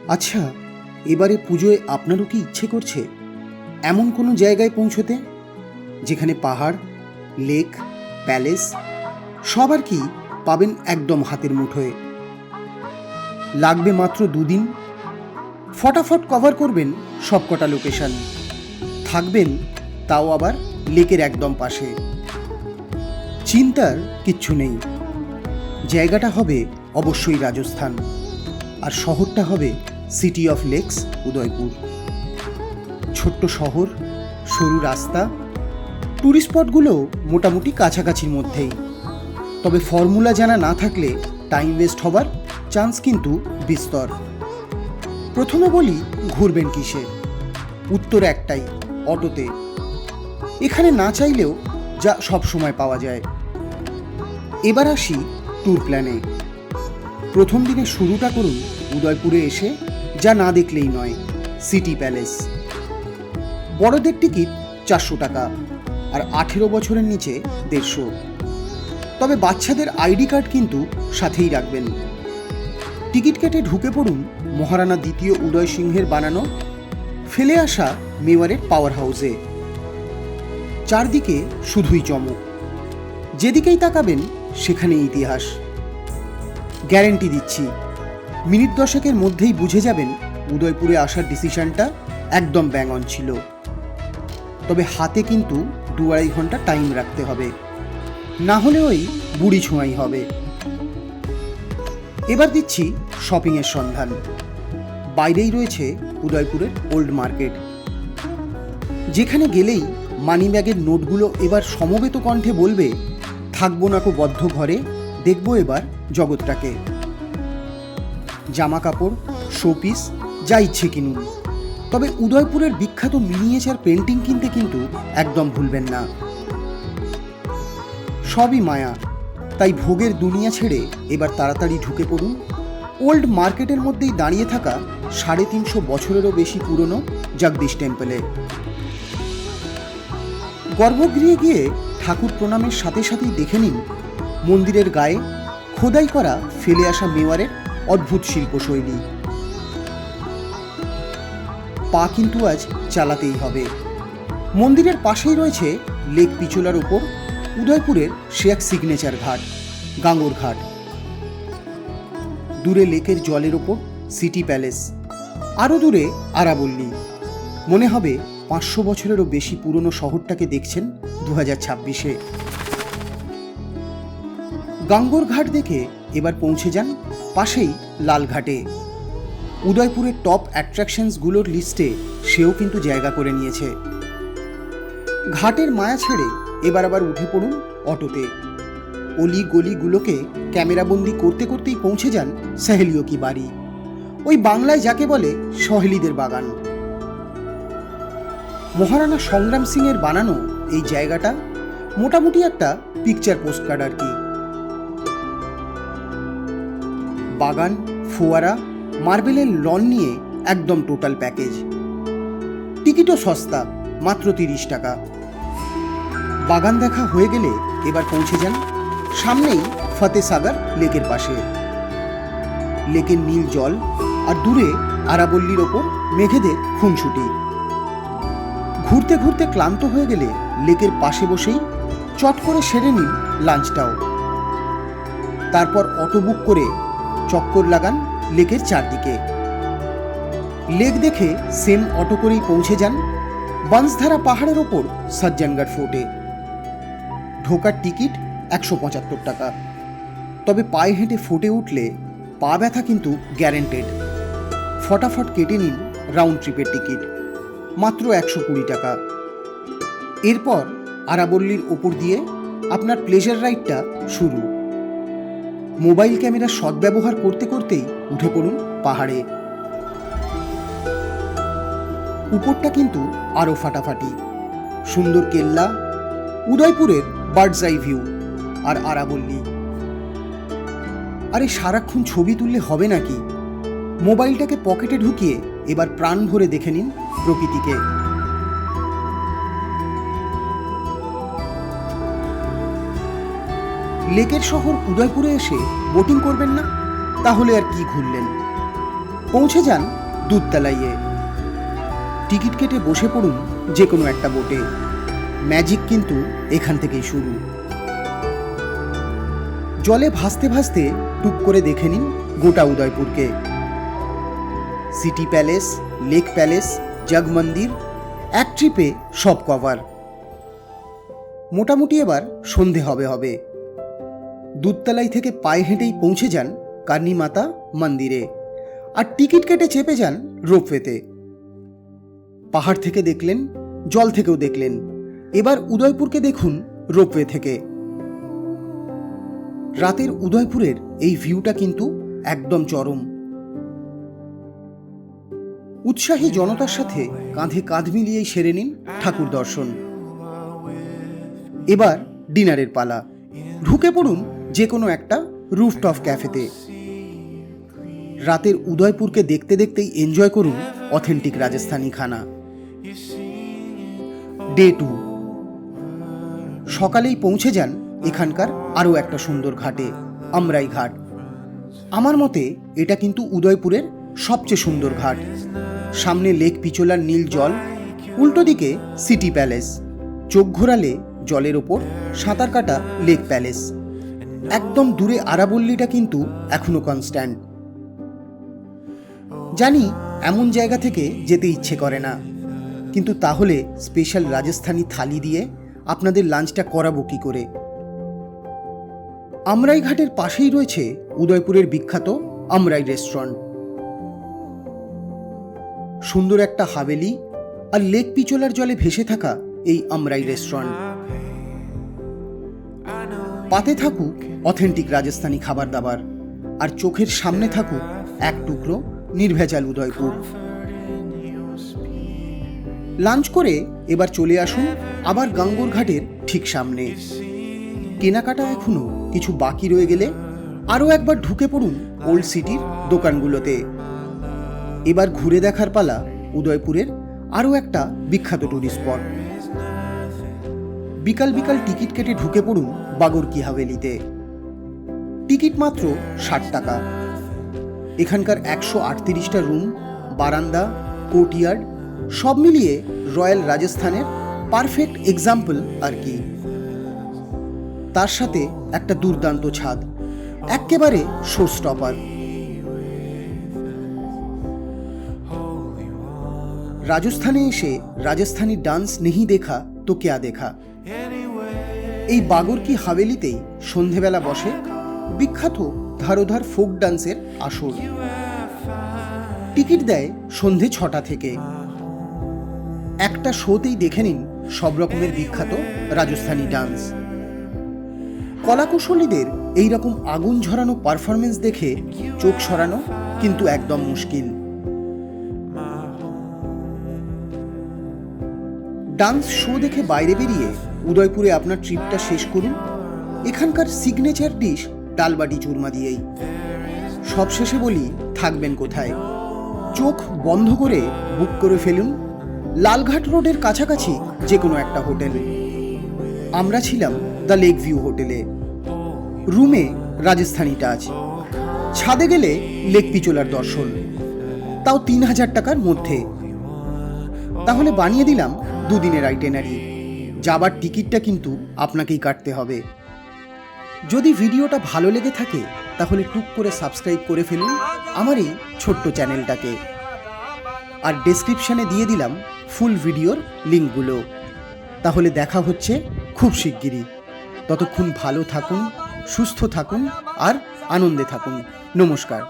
আচ্ছা, এবারে পুজোয় আপনারও কি ইচ্ছে করছে এমন কোনো জায়গায় পৌঁছতে, যেখানে পাহাড়, লেক, প্যালেস সব আর কি পাবেন একদম হাতের মুঠোয়? লাগবে মাত্র 2 দিন, ফটাফট কভার করবেন সবকটা লোকেশন, থাকবেন তাও আবার লেকের একদম পাশে। চিন্তার কিচ্ছু নেই, জায়গাটা হবে অবশ্যই রাজস্থান, আর শহরটা হবে সিটি অফ লেকস উদয়পুর। ছোট্ট শহর, সরু রাস্তা, ট্যুরিস্ট স্পটগুলো মোটামুটি কাছাকাছির মধ্যেই। তবে ফর্মুলা জানা না থাকলে টাইম ওয়েস্ট হবার চান্স কিন্তু বিস্তর। প্রথমে বলি ঘুরবেন কিসে। উত্তর একটাই, অটোতে। এখানে না চাইলেও যা সব সময় পাওয়া যায়। এবার আসি ট্যুর প্ল্যানে। প্রথম দিনে শুরুটা করুন উদয়পুরে এসে যা না দেখলেই নয়, সিটি প্যালেস। বড়দের টিকিট 400 টাকা, আর 18 বছরের নিচে 150। তবে বাচ্চাদের আইডি কার্ড কিন্তু সাথেই রাখবেন। টিকিট কেটে ঢুকে পড়ুন মহারানা দ্বিতীয় উদয় সিংহের বানানো ফেলে আসা মেওয়ারের পাওয়ার হাউসে। চারদিকে শুধুই চমক, যেদিকেই তাকাবেন সেখানেই ইতিহাস। গ্যারেন্টি দিচ্ছি, মিনিট 10-এর মধ্যেই বুঝে যাবেন উদয়পুরে আসার ডিসিশনটা একদম ব্যাং অন ছিল। তবে হাতে কিন্তু 2-2.5 ঘন্টা টাইম রাখতে হবে, না হলে ওই বুড়ি ছোঁয়াই হবে। এবার দিচ্ছি শপিংয়ের সন্ধান। বাইরেই রয়েছে উদয়পুরের ওল্ড মার্কেট, যেখানে গেলেই মানি ব্যাগের নোটগুলো এবার সমবেত কণ্ঠে বলবে, থাকবো না কো বদ্ধ ঘরে, দেখবো এবার জগৎটাকে। জামা কাপড়, শোপিস যা ইচ্ছে কিনুন, তবে উদয়পুরের বিখ্যাত মিনিয়েচার পেন্টিং কিনতে কিন্তু একদম ভুলবেন না। সবই মায়া, তাই ভোগের দুনিয়া ছেড়ে এবার তাড়াতাড়ি ঢুকে পড়ুন ওল্ড মার্কেটের মধ্যেই দাঁড়িয়ে থাকা 350 বছরেরও বেশি পুরনো জগদীশ টেম্পলে। গর্ভগৃহে গিয়ে ঠাকুর প্রণামের সাথে সাথেই দেখে নিন মন্দিরের গায়ে খোদাই করা ফেলে আসা মেওয়ারের অদ্ভুত শিল্পশৈলী। পা কিন্তু আজ চালাতেই হবে। মন্দিরের পাশেই রয়েছে লেক পিচোলার ওপর উদয়পুরের সে এক সিগনেচার ঘাট, গাঙ্গর ঘাট। দূরে লেকের জলের ওপর সিটি প্যালেস, আরও দূরে আরাবল্লী। মনে হবে 500 বছরেরও বেশি পুরনো শহরটাকে দেখছেন 2026-এ। গাঙ্গর ঘাট দেখে এবার পৌঁছে যান পাশেই লালঘাটে। উদয়পুরের টপ অ্যাট্রাকশনসগুলোর লিস্টে সেও কিন্তু জায়গা করে নিয়েছে। ঘাটের মায়া ছেড়ে এবার আবার উঠে পড়ুন অটোতে। অলি গলিগুলোকে ক্যামেরাবন্দি করতে করতেই পৌঁছে যান সহেলিও কি বাড়ি, ওই বাংলায় যাকে বলে সহেলিদের বাগান। মহারানা সংগ্রাম সিংয়ের বানানো এই জায়গাটা মোটামুটি একটা পিকচার পোস্টকার্ড আর কি। বাগান, ফোয়ারা, মার্বেলের লন নিয়ে একদম টোটাল প্যাকেজ। টিকিটও সস্তা, মাত্র 30 টাকা। বাগান দেখা হয়ে গেলে এবার পৌঁছে যান সামনেই ফতেসাগর লেকের পাশে। লেকের নীল জল আর দূরে আরাবল্লীর ওপর মেঘেদের খুনসুটি। ঘুরতে ঘুরতে ক্লান্ত হয়ে গেলে লেকের পাশে বসেই চট করে সেরে নিন লাঞ্চটাও। তারপর অটো বুক করে চক্কর লাগান লেকের চারদিকে। লেক দেখে সেম অটো করেই পৌঁছে যান বাঁশধারা পাহাড়ের ওপর সজ্জনগড় ফোর্টে। ঢোকার টিকিট 175 টাকা। তবে পায়ে হেঁটে ফোর্টে উঠলে পা ব্যথা কিন্তু গ্যারেন্টেড। ফটাফট কেটে নিন রাউন্ড ট্রিপের টিকিট, মাত্র 120 টাকা। এরপর আরাবল্লীর ওপর দিয়ে আপনার প্লেজার রাইডটা শুরু। মোবাইল ক্যামেরার সদ্ব্যবহার করতে করতেই উঠে পড়ুন পাহাড়ে। উপরটা কিন্তু আরও ফাটাফাটি। সুন্দর কেল্লা, উদয়পুরের বার্ডস আই ভিউ আর আরাবল্লী। আরে সারাক্ষণ ছবি তুললে হবে নাকি? মোবাইলটাকে পকেটে ঢুকিয়ে এবার প্রাণ ভরে দেখে নিন প্রকৃতিকে। লেকের শহর উদয়পুরে এসে বোটিং করবেন না? তাহলে আর কি ঘুরলেন। পৌঁছে যান দুধতলাইয়ে। টিকিট কেটে বসে পড়ুন যে কোনো একটা বোটে। ম্যাজিক কিন্তু এখান থেকেই শুরু। জলে ভাসতে ভাসতে টুক করে দেখে নিন গোটা উদয়পুরকে। City palace, lake palace, Jag Mandir, এক ট্রিপে সব কভার। মোটামুটি এবার সন্ধে হবে। দুধতলাই থেকে পায়ে হেঁটেই পৌঁছে যান কার্নি মাতা মন্দিরে, আর টিকিট কেটে চেপে যান রোপওয়েতে। পাহাড় থেকে দেখলেন, জল থেকেও দেখলেন, এবার উদয়পুরকে দেখুন রোপওয়ে থেকে। রাতের উদয়পুরের এই ভিউটা কিন্তু একদম চরম। উৎসাহী জনতার সাথে কাঁধে কাঁধ মিলিয়েই সেরে নিন ঠাকুর দর্শন। এবার ডিনারের পালা। ঢুকে পড়ুন যে কোনো একটা রুফটপ ক্যাফেতে। রাতের উদয়পুরকে দেখতে দেখতেই এনজয় করুন অথেন্টিক রাজস্থানি খানা। ডে 2। সকালেই পৌঁছে যান এখানকার আরও একটা সুন্দর ঘাটে, আমরাই ঘাট। আমার মতে এটা কিন্তু উদয়পুরের সবচেয়ে সুন্দর ঘাট। সামনে লেক পিচোলার নীল জল, উল্টো দিকে সিটি প্যালেস, চোখ ঘোরালে জলের ওপর সাঁতার কাটা লেক প্যালেস। একদম দূরে আরাবল্লীটা কিন্তু এখনো কনস্ট্যান্ট। জানি এমন জায়গা থেকে যেতে ইচ্ছে করে না, কিন্তু তাহলে স্পেশাল রাজস্থানি থালি দিয়ে আপনাদের লাঞ্চটা করাবো কি করে। আমরাই ঘাটের পাশেই রয়েছে উদয়পুরের বিখ্যাত আমরাই রেস্টুরেন্ট। সুন্দর একটা হাভেলি আর লেক পিচোলার জলে ভেসে থাকা এই আমরাই রেস্টুরেন্ট। পাতে থাকুক অথেন্টিক রাজস্থানি খাবার দাবার, আর চোখের সামনে থাকুক এক টুকরো নির্ভেজাল উদয়পুর। লাঞ্চ করে এবার চলে আসুন আবার গাঙ্গোর ঘাটের ঠিক সামনে। কেনাকাটা এখনো কিছু বাকি রয়ে গেলে আরও একবার ঢুকে পড়ুন ওল্ড সিটির দোকানগুলোতে। এবার ঘুরে দেখার পালা উদয়পুরের আরও একটা বিখ্যাত টুরিস্ট স্পট। বিকাল বিকাল টিকিট কেটে ঢুকে পড়ুন বাগর কি হাভেলিতে। টিকিট মাত্র 60 টাকা। এখানকার 138টা রুম, বারান্দা, কোর্টইয়ার্ড সব মিলিয়ে রয়্যাল রাজস্থানের পারফেক্ট এক্সাম্পল আর কি। তার সাথে একটা দুর্দান্ত ছাদ, একেবারে শো স্টপার। রাজস্থানে এসে রাজস্থানী ডান্স নেহি দেখা তো কেয়া দেখা। এই বাগর কি হাভেলিতেই সন্ধেবেলা বসে বিখ্যাত ধারোধার ফোক ডান্সের আসর। টিকিট দেয় সন্ধে 6টা থেকে। একটা শোতেই দেখে নিন সব রকমের বিখ্যাত রাজস্থানী ডান্স। কলাকুশলীদের এইরকম আগুন ঝরানো পারফরমেন্স দেখে চোখ সরানো কিন্তু একদম মুশকিল। ডান্স শো দেখে বাইরে বেরিয়ে উদয়পুরে আপনার ট্রিপটা শেষ করুন এখানকার সিগনেচার ডিশ ডালবাটি চুরমা দিয়েই। সবশেষে বলি, থাকবেন কোথায়? চোখ বন্ধ করে বুক করে ফেলুন লালঘাট রোডের কাছাকাছি যে কোনো একটা হোটেল। আমরা ছিলাম দ্য লেক ভিউ হোটেলে। রুমে রাজস্থানি টাচ, ছাদে গেলে লেক পিচোলার দর্শন, তাও 3000 টাকার মধ্যে। তাহলে বানিয়ে দিলাম 2 দিনের আইটেনারি। যাবার টিকিটটা কিন্তু আপনাকেই কাটতে হবে। যদি ভিডিওটা ভালো লেগে থাকে তাহলে টুক করে সাবস্ক্রাইব করে ফেলুন আমার এই ছোট্ট চ্যানেলটাকে। আর ডেসক্রিপশানে দিয়ে দিলাম ফুল ভিডিওর লিঙ্কগুলো। তাহলে দেখা হচ্ছে খুব শিগগিরই। ততক্ষণ ভালো থাকুন, সুস্থ থাকুন আর আনন্দে থাকুন। নমস্কার।